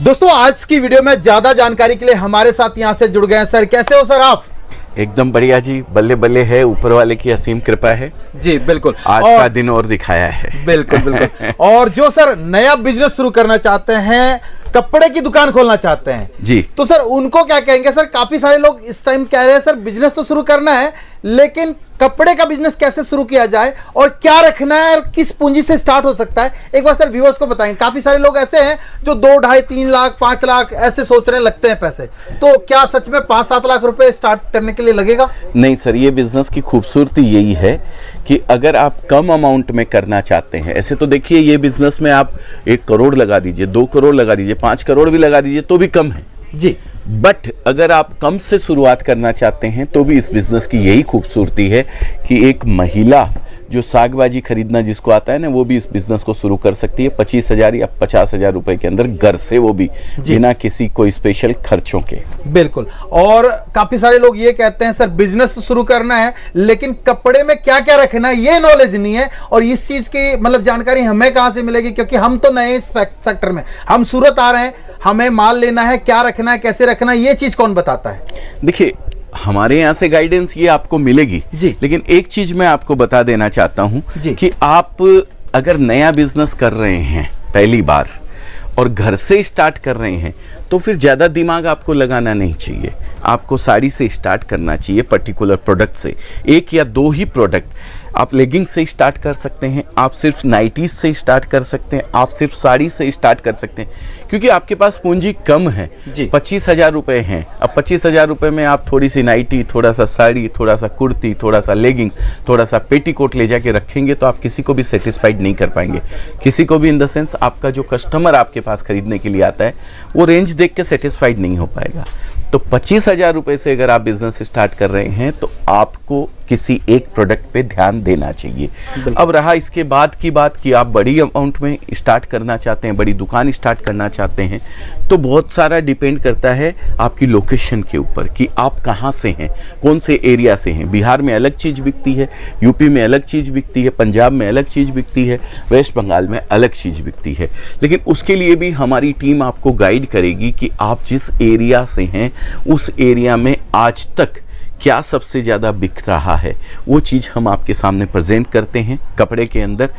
दोस्तों आज की वीडियो में ज्यादा जानकारी के लिए हमारे साथ यहाँ से जुड़ गए हैं सर। कैसे हो सर आप? एकदम बढ़िया जी, बल्ले बल्ले है, ऊपर वाले की असीम कृपा है जी। बिल्कुल, आज का दिन और दिखाया है। बिल्कुल बिल्कुल। और जो सर नया बिजनेस शुरू करना चाहते हैं, कपड़े की दुकान खोलना चाहते हैं जी, तो सर उनको क्या कहेंगे? सर काफी सारे लोग इस टाइम कह रहे हैं सर बिजनेस तो शुरू करना है, लेकिन कपड़े का बिजनेस कैसे शुरू किया जाए और क्या रखना है और किस पूंजी से स्टार्ट हो सकता है, एक बार सर व्यूअर्स को बताएंगे। काफी सारे लोग ऐसे हैं जो 2, 2.5, 3 लाख 5 लाख ऐसे सोचने लगते हैं पैसे, तो क्या सच में 5-7 लाख रुपए स्टार्ट करने के लिए लगेगा? नहीं सर, ये बिजनेस की खूबसूरती यही है कि अगर आप कम अमाउंट में करना चाहते हैं, ऐसे तो देखिए ये बिजनेस में आप 1 करोड़ लगा दीजिए, 2 करोड़ लगा दीजिए, 5 करोड़ भी लगा दीजिए तो भी कम है जी। बट अगर आप कम से शुरुआत करना चाहते हैं तो भी इस बिजनेस की यही खूबसूरती है कि एक महिला जो साग भाजी खरीदना जिसको आता है ना, वो भी इस बिजनेस को शुरू कर सकती है 25,000 या 50,000 रुपए के अंदर घर से, वो भी बिना किसी कोई स्पेशल खर्चों के। बिल्कुल। और काफी सारे लोग ये कहते हैं सर बिजनेस तो शुरू करना है लेकिन कपड़े में क्या क्या रखना है ये नॉलेज नहीं है, और इस चीज की मतलब जानकारी हमें कहां से मिलेगी? क्योंकि हम तो नए इस सेक्टर में, हम सूरत आ रहे हैं, हमें माल लेना है, क्या रखना है कैसे रखना है ये चीज कौन बताता है? देखिए हमारे यहाँ से गाइडेंस ये आपको मिलेगी जी, लेकिन एक चीज मैं आपको बता देना चाहता हूँ कि आप अगर नया बिजनेस कर रहे हैं पहली बार और घर से स्टार्ट कर रहे हैं तो फिर ज़्यादा दिमाग आपको लगाना नहीं चाहिए। आपको साड़ी से स्टार्ट करना चाहिए, पर्टिकुलर प्रोडक्ट से, 1 या 2 ही प्रोडक्ट। आप लेगिंग से स्टार्ट कर सकते हैं, आप सिर्फ नाइटीज से स्टार्ट कर सकते हैं, आप सिर्फ साड़ी से स्टार्ट कर सकते हैं, क्योंकि आपके पास पूंजी कम है। 25,000 रुपये हैं। अब 25,000 रुपये में आप थोड़ी सी नाइटी, थोड़ा सा साड़ी, थोड़ा सा कुर्ती, थोड़ा सा लेगिंग, थोड़ा सा पेटीकोट ले जाके रखेंगे तो आप किसी को भी सेटिस्फाइड नहीं कर पाएंगे। किसी को भी इन द सेंस आपका जो कस्टमर आपके पास खरीदने के लिए आता है वो रेंज देख के सेटिस्फाइड नहीं हो पाएगा। तो 25,000 रुपये से अगर आप बिजनेस स्टार्ट कर रहे हैं तो आपको किसी एक प्रोडक्ट पे ध्यान देना चाहिए। अब रहा इसके बाद की बात कि आप बड़ी अमाउंट में स्टार्ट करना चाहते हैं, बड़ी दुकान स्टार्ट करना चाहते हैं, तो बहुत सारा डिपेंड करता है आपकी लोकेशन के ऊपर कि आप कहाँ से हैं, कौन से एरिया से हैं। बिहार में अलग चीज़ बिकती है, यूपी में अलग चीज़ बिकती है, पंजाब में अलग चीज़ बिकती है, वेस्ट बंगाल में अलग चीज़ बिकती है। लेकिन उसके लिए भी हमारी टीम आपको गाइड करेगी कि आप जिस एरिया से हैं उस एरिया में आज तक क्या सबसे ज़्यादा बिक रहा है, वो चीज़ हम आपके सामने प्रेजेंट करते हैं कपड़े के अंदर।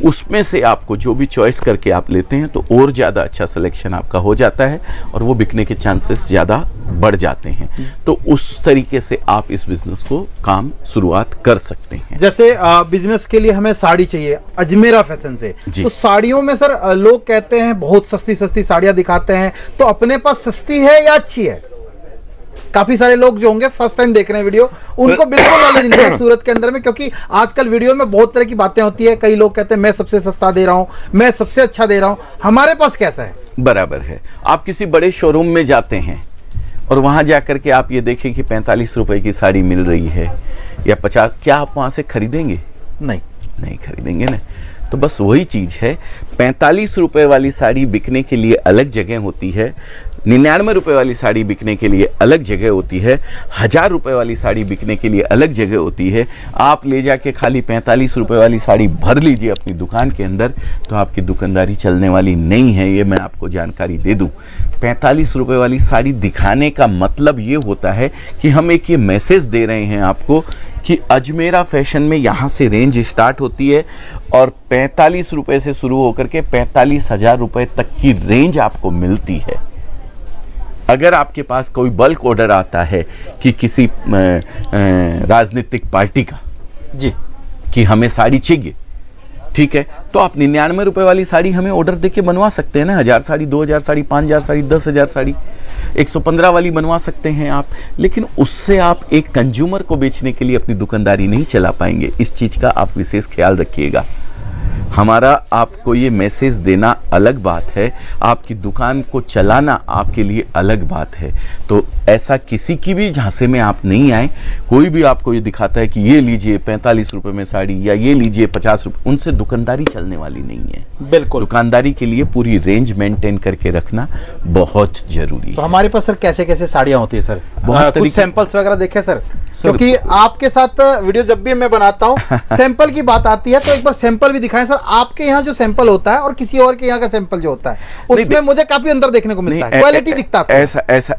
उसमें से आपको जो भी चॉइस करके आप लेते हैं तो और ज़्यादा अच्छा सिलेक्शन आपका हो जाता है और वो बिकने के चांसेस ज़्यादा बढ़ जाते हैं। तो उस तरीके से आप इस बिज़नेस को काम शुरुआत कर सकते हैं। जैसे बिजनेस के लिए हमें साड़ी चाहिए अजमेरा फैशन से, तो साड़ियों में सर लोग कहते हैं बहुत सस्ती सस्ती साड़ियाँ दिखाते हैं, तो अपने पास सस्ती है या अच्छी है? काफी सारे लोग जो होंगे फर्स्ट टाइम देख रहे हैं वीडियो, उनको बिल्कुल नॉलेज नहीं है सूरत के अंदर में, क्योंकि आजकल वीडियो में बहुत तरह की बातें होती है। कई लोग कहते हैं मैं सबसे सस्ता दे रहा हूं, मैं सबसे अच्छा दे रहा हूं, हमारे पास कैसा है? बराबर है। आप किसी बड़े शोरूम में जाते हैं और वहां जाकर के आप ये देखें कि 45 रुपए की साड़ी मिल रही है या 50, क्या आप वहां से खरीदेंगे? नहीं खरीदेंगे ना। तो बस वही चीज़ है, 45 रुपए वाली साड़ी बिकने के लिए अलग जगह होती है, 99 रुपए वाली साड़ी बिकने के लिए अलग जगह होती है, 1000 रुपए वाली साड़ी बिकने के लिए अलग जगह होती है। आप ले जाके खाली 45 रुपए वाली साड़ी भर लीजिए अपनी दुकान के अंदर तो आपकी दुकानदारी चलने वाली नहीं है, ये मैं आपको जानकारी दे दूं। 45 रुपए वाली साड़ी दिखाने का मतलब ये होता है कि हम एक ये मैसेज दे रहे हैं आपको कि अजमेरा फैशन में यहाँ से रेंज स्टार्ट होती है और 45 रुपए से शुरू होकर के 45,000 रुपए तक की रेंज आपको मिलती है। अगर आपके पास कोई बल्क ऑर्डर आता है कि किसी राजनीतिक पार्टी का कि हमें साड़ी चाहिए, ठीक है, तो आप 99 रुपए वाली साड़ी हमें ऑर्डर देके बनवा सकते हैं ना। 1000 साड़ी, 2000 साड़ी, 5000 साड़ी, 10,000 साड़ी, 115 वाली बनवा सकते हैं आप। लेकिन उससे आप एक कंज्यूमर को बेचने के लिए अपनी दुकानदारी नहीं चला पाएंगे। इस चीज़ का आप विशेष ख्याल रखिएगा। हमारा आपको ये मैसेज देना अलग बात है, आपकी दुकान को चलाना आपके लिए अलग बात है। तो ऐसा किसी की भी झांसे में आप नहीं आए। कोई भी आपको ये दिखाता है कि ये लीजिए 45 रुपए में साड़ी या ये लीजिए 50 रुपए, उनसे दुकानदारी चलने वाली नहीं है। बिल्कुल, दुकानदारी के लिए पूरी रेंज मेंटेन करके रखना बहुत जरूरी है। तो हमारे पास सर कैसे कैसे साड़ियाँ होती है सर? कुछ सैंपल्स वगैरह देखे सर? क्योंकि आपके साथ वीडियो जब भी मैं बनाता हूँ सैंपल की बात आती है, तो एक बार सैंपल भी दिखाएं सर। आपके यहाँ जो सैंपल होता है और किसी और के यहाँ का सैंपल जो होता है उसमें मुझे काफी अंतर देखने को मिलता है, क्वालिटी दिखता है।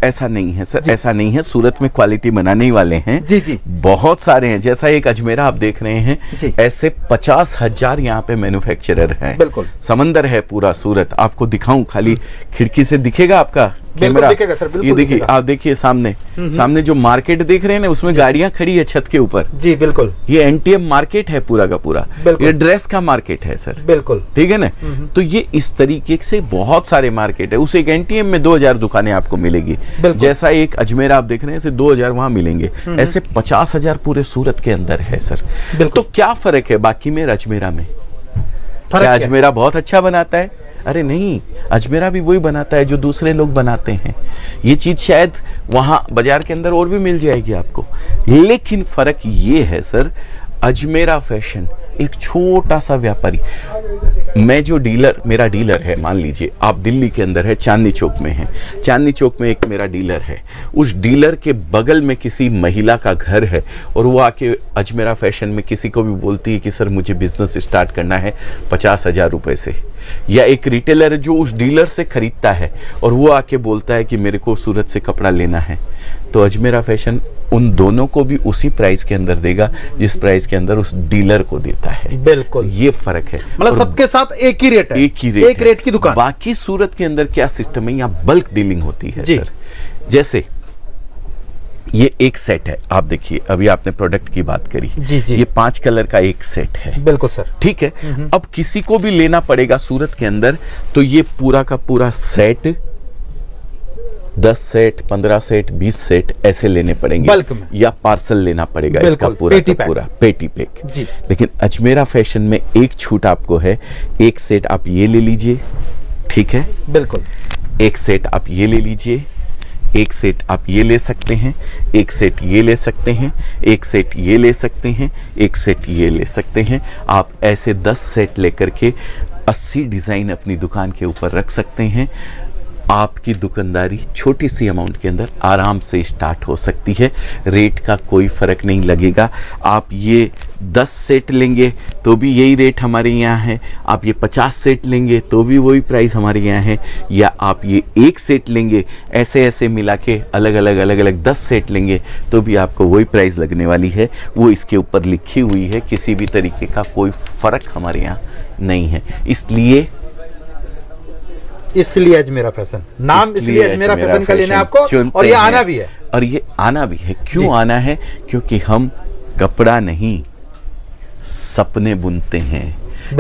ऐसा नहीं है सर, ऐसा नहीं है। सूरत में क्वालिटी बनाने वाले हैं जी जी, बहुत सारे हैं। जैसा एक अजमेरा आप देख रहे हैं, ऐसे 50,000 यहाँ पे मैन्युफैक्चरर हैं। बिल्कुल समंदर है पूरा सूरत। आपको दिखाऊं, खाली खिड़की से दिखेगा आपका कैमरा, दिखेगा सर, बिल्कुल ये देखिए, आप देखिए सामने जो मार्केट देख रहे हैं ना, उसमें गाड़ियां खड़ी है छत के ऊपर। जी बिल्कुल, ये एनटीएम मार्केट है पूरा का पूरा, ये ड्रेस का मार्केट है सर। बिल्कुल ठीक है ना। तो ये इस तरीके से बहुत सारे मार्केट है। उस एक एनटीएम में 2000 दुकानें आपको मिलेगी, जैसा एक अजमेरा आप देख रहे हैं ऐसे 2000 वहां मिलेंगे, ऐसे 50,000 पूरे सूरत के अंदर है सर। तो क्या फर्क है बाकी में अजमेरा में? क्या अजमेरा बहुत अच्छा बनाता है? अरे नहीं, अजमेरा भी वही बनाता है जो दूसरे लोग बनाते हैं। ये चीज शायद वहां बाजार के अंदर और भी मिल जाएगी आपको, लेकिन फर्क ये है सर, अजमेरा फैशन एक छोटा सा व्यापारी, मैं जो डीलर, मेरा डीलर है, मान लीजिए आप दिल्ली के अंदर है, चांदनी चौक में है, चांदनी चौक में एक मेरा डीलर है, उस डीलर के बगल में किसी महिला का घर है और वो आके अजमेरा फैशन में किसी को भी बोलती है कि सर मुझे बिजनेस स्टार्ट करना है 50,000 रुपए से, या एक रिटेलर जो उस डीलर से खरीदता है और वो आके बोलता है कि मेरे को सूरत से कपड़ा लेना है, तो अजमेरा फैशन उन दोनों को भी उसी प्राइस के अंदर देगा जिस प्राइस के अंदर उस डीलर को देता है। बिल्कुल, ये फर्क है। मतलब सबके साथ एक ही रेट है, एक रेट की दुकान। बाकी सूरत के अंदर क्या सिस्टम है, यहाँ बल्क डीलिंग होती है सर। जैसे ये एक सेट है, आप देखिए, अभी आपने प्रोडक्ट की बात करी जी जी, ये 5 कलर का एक सेट है। बिल्कुल सर, ठीक है। अब किसी को भी लेना पड़ेगा सूरत के अंदर, तो ये पूरा का पूरा सेट 10 सेट, 15 सेट, 20 सेट ऐसे लेने पड़ेंगे बल्क में, या पार्सल लेना पड़ेगा इसका पूरा का पूरा पेटी पैक जी। लेकिन अजमेरा फैशन में एक छूट आपको है, एक सेट आप ये ले लीजिए, ठीक है, बिल्कुल, एक सेट आप ये ले लीजिए, एक सेट आप ये ले सकते हैं, एक सेट ये ले सकते हैं, एक सेट ये ले सकते हैं, एक सेट ये ले सकते हैं। आप ऐसे 10 सेट लेकर के 80 डिजाइन अपनी दुकान के ऊपर रख सकते हैं। आपकी दुकानदारी छोटी सी अमाउंट के अंदर आराम से स्टार्ट हो सकती है, रेट का कोई फर्क नहीं लगेगा। आप ये 10 सेट लेंगे तो भी यही रेट हमारे यहाँ है, आप ये 50 सेट लेंगे तो भी वही प्राइस हमारे यहाँ है, या आप ये एक सेट लेंगे, ऐसे ऐसे मिला के अलग अलग 10 सेट लेंगे तो भी आपको वही प्राइस लगने वाली है। वो इसके ऊपर लिखी हुई है, किसी भी तरीके का कोई फर्क हमारे यहाँ नहीं है। इसलिए अजमेरा फैशन नाम, इसलिए अजमेरा फैशन का लेना है आपको, और ये आना भी है। और ये आना भी है, क्यों आना है? क्योंकि हम कपड़ा नहीं सपने बुनते हैं,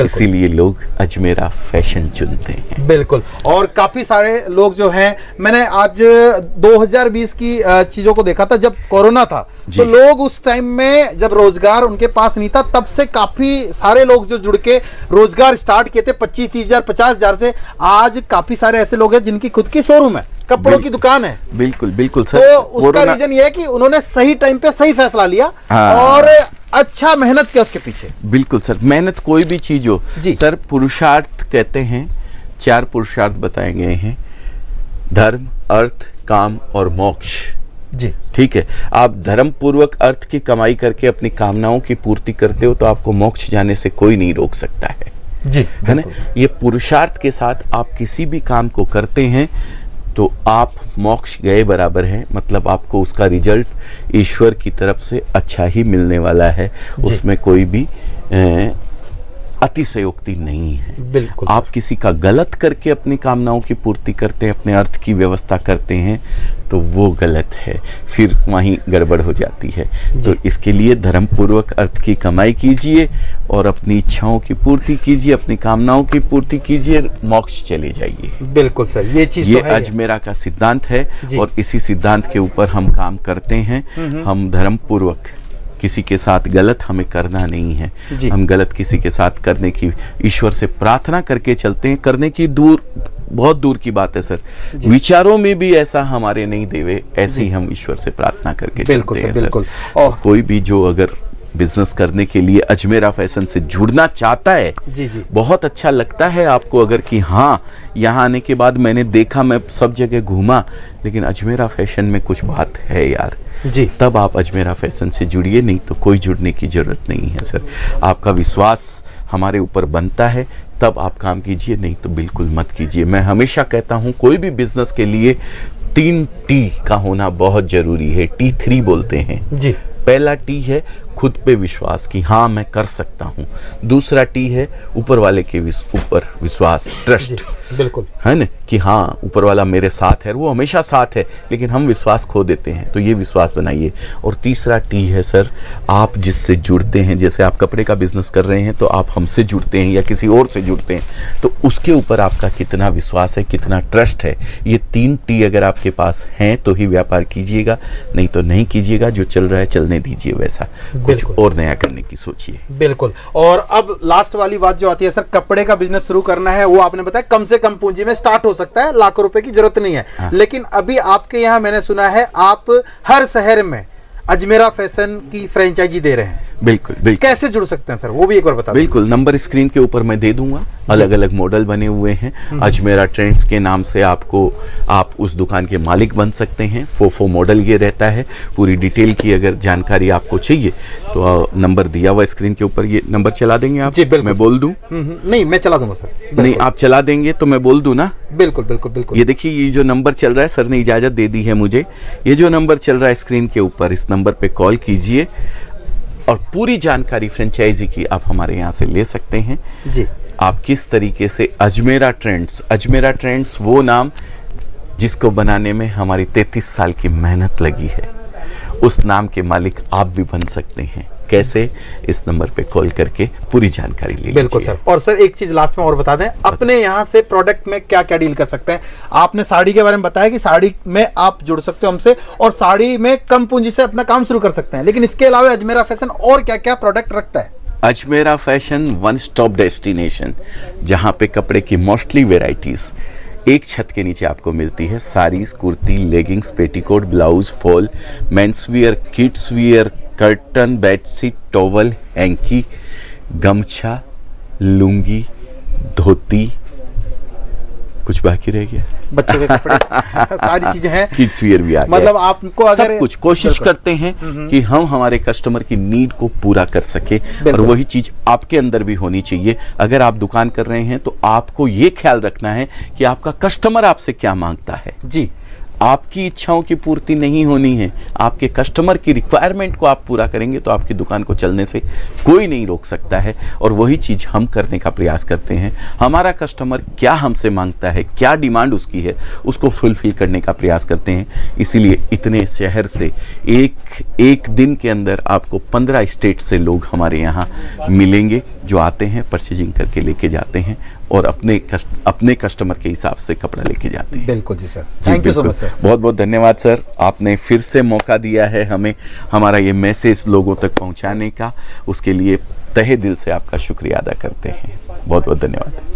इसीलिए लोग अजमेरा फैशन चुनते हैं। बिल्कुल, और काफी सारे लोग जो हैं, मैंने आज 2020 की चीजों को देखा था जब कोरोना था, तो लोग उस टाइम में जब रोजगार उनके पास नहीं था, तब से काफी सारे लोग जो जुड़ के रोजगार स्टार्ट किए थे 25-30 हजार 50,000 से। आज काफी सारे ऐसे लोग हैं जिनकी खुद की शोरूम है, कपड़ों की दुकान है। बिल्कुल बिल्कुल सर। तो उसका रीजन ये है कि उन्होंने सही टाइम पे सही फैसला लिया और अच्छा मेहनत किया उसके पीछे। बिल्कुल सर, मेहनत कोई भी चीज हो सर, पुरुषार्थ कहते हैं, 4 पुरुषार्थ बताए गए हैं, धर्म, अर्थ, काम और मोक्ष जी। ठीक है, आप धर्म पूर्वक अर्थ की कमाई करके अपनी कामनाओं की पूर्ति करते हो तो आपको मोक्ष जाने से कोई नहीं रोक सकता है जी, है ना। ये पुरुषार्थ के साथ आप किसी भी काम को करते हैं तो आप मोक्ष गए बराबर है, मतलब आपको उसका रिजल्ट ईश्वर की तरफ से अच्छा ही मिलने वाला है, उसमें कोई भी अतिशयोक्ति नहीं है। बिल्कुल, आप किसी का गलत करके अपनी कामनाओं की पूर्ति करते हैं, अपने अर्थ की व्यवस्था करते हैं, तो वो गलत है, फिर वहीं गड़बड़ हो जाती है। तो इसके लिए धर्म पूर्वक अर्थ की कमाई कीजिए और अपनी इच्छाओं की पूर्ति कीजिए, अपनी कामनाओं की पूर्ति कीजिए, मोक्ष चले जाइए। बिल्कुल सर, ये चीज ये तो अजमेरा का सिद्धांत है और इसी सिद्धांत के ऊपर हम काम करते हैं। हम धर्म पूर्वक किसी के साथ गलत हमें करना नहीं है, हम गलत किसी के साथ करने की ईश्वर से प्रार्थना करके चलते हैं। करने की बहुत दूर की बात है सर, विचारों में भी ऐसा हमारे नहीं देवे, ऐसे ही हम ईश्वर से प्रार्थना करके चलते हैं। बिल्कुल। और कोई भी जो अगर बिजनेस करने के लिए अजमेरा फैशन से जुड़ना चाहता है, जी जी, बहुत अच्छा लगता है आपको अगर कि हाँ यहाँ आने के बाद मैंने देखा, मैं सब जगह घूमा, लेकिन अजमेरा फैशन में कुछ बात है यार जी, तब आप अजमेरा फैशन से जुड़िए, नहीं तो कोई जुड़ने की जरूरत नहीं है सर। आपका विश्वास हमारे ऊपर बनता है तब आप काम कीजिए, नहीं तो बिल्कुल मत कीजिए। मैं हमेशा कहता हूँ कोई भी बिजनेस के लिए 3 टी का होना बहुत जरूरी है, T3 बोलते हैं जी। पहला टी है खुद पे विश्वास कि हाँ मैं कर सकता हूँ, दूसरा टी है ऊपर वाले के ऊपर विश्वास, ट्रस्ट, बिल्कुल है ना, कि हाँ ऊपर वाला मेरे साथ है, वो हमेशा साथ है, लेकिन हम विश्वास खो देते हैं, तो ये विश्वास बनाइए। और तीसरा टी है सर, आप जिससे जुड़ते हैं, जैसे आप कपड़े का बिजनेस कर रहे हैं तो आप हमसे जुड़ते हैं या किसी और से जुड़ते हैं, तो उसके ऊपर आपका कितना विश्वास है, कितना ट्रस्ट है। ये 3 टी अगर आपके पास हैं तो ही व्यापार कीजिएगा, नहीं तो नहीं कीजिएगा। जो चल रहा है चलने दीजिए, वैसा कुछ और नया करने की सोचिए। बिल्कुल। और अब लास्ट वाली बात जो आती है सर, कपड़े का बिजनेस शुरू करना है, वो आपने बताया कम से कम पूंजी में स्टार्ट हो सकता है, लाखों रुपए की जरूरत नहीं है। हाँ। लेकिन अभी आपके यहाँ मैंने सुना है आप हर शहर में अजमेरा फैशन की फ्रेंचाइजी दे रहे हैं। बिल्कुल बिल्कुल। कैसे जुड़ सकते हैं सर, वो भी एक बार बता। बिल्कुल, नंबर स्क्रीन के ऊपर मैं दे दूंगा, अलग अलग मॉडल बने हुए हैं। अजमेरा ट्रेंड्स के नाम से आप उस दुकान के मालिक बन सकते हैं। 4 मॉडल ये रहता है। पूरी डिटेल की अगर जानकारी आपको चाहिए तो नंबर दिया हुआ स्क्रीन के ऊपर, ये नंबर चला देंगे आप? जी बिल्कुल। मैं बोल दूं? नहीं, मैं चला दूंगा सर। नहीं, आप चला देंगे तो मैं बोल दूं ना? बिल्कुल बिल्कुल बिल्कुल। ये देखिए, ये जो नंबर चल रहा है, सर ने इजाजत दे दी है मुझे, ये जो नंबर चल रहा है स्क्रीन के ऊपर, इस नंबर पे कॉल कीजिए और पूरी जानकारी फ्रेंचाइजी की आप हमारे यहाँ से ले सकते हैं जी। आप किस तरीके से अजमेरा ट्रेंड्स वो नाम जिसको बनाने में हमारी 33 साल की मेहनत लगी है, उस नाम के मालिक आप भी बन सकते हैं। कैसे? इस नंबर पे कॉल करके पूरी जानकारी ले। बिल्कुल सर। और सर एक चीज लास्ट में और बता दें, अपने यहाँ से प्रोडक्ट में क्या क्या डील कर सकते हैं? आपने साड़ी के बारे में बताया कि साड़ी में आप जुड़ सकते हो हमसे और साड़ी में कम पूंजी से अपना काम शुरू कर सकते हैं, लेकिन इसके अलावा अजमेरा फैशन और क्या क्या प्रोडक्ट रखता है? Ajmera fashion one stop destination, जहाँ पे कपड़े की मोस्टली वेराइटीज एक छत के नीचे आपको मिलती है। Saris, kurti, leggings, petticoat, blouse, fall, men's wear, kids wear, curtain, bedsheet, towel, hanky, गमछा, लुंगी, धोती, कुछ बाकी रह गया? बच्चों के कपड़े सारी चीजें हैं, किड्स वियर भी आ गया। मतलब आपको अगर सब कुछ कोशिश करते हैं कि हम हमारे कस्टमर की नीड को पूरा कर सके, और वही चीज आपके अंदर भी होनी चाहिए। अगर आप दुकान कर रहे हैं तो आपको ये ख्याल रखना है कि आपका कस्टमर आपसे क्या मांगता है। जी, आपकी इच्छाओं की पूर्ति नहीं होनी है, आपके कस्टमर की रिक्वायरमेंट को आप पूरा करेंगे तो आपकी दुकान को चलने से कोई नहीं रोक सकता है। और वही चीज़ हम करने का प्रयास करते हैं। हमारा कस्टमर क्या हमसे मांगता है, क्या डिमांड उसकी है, उसको फुलफिल करने का प्रयास करते हैं। इसीलिए इतने शहर से एक दिन के अंदर आपको 15 स्टेट से लोग हमारे यहाँ मिलेंगे, जो आते हैं, परचेजिंग करके लेके जाते हैं और अपने कस्टमर के हिसाब से कपड़ा लेके जाते हैं। बिल्कुल जी sir, thank you so much sir. बहुत बहुत धन्यवाद सर, आपने फिर से मौका दिया है हमें हमारा ये मैसेज लोगों तक पहुंचाने का। उसके लिए तहे दिल से आपका शुक्रिया अदा करते हैं। बहुत बहुत धन्यवाद।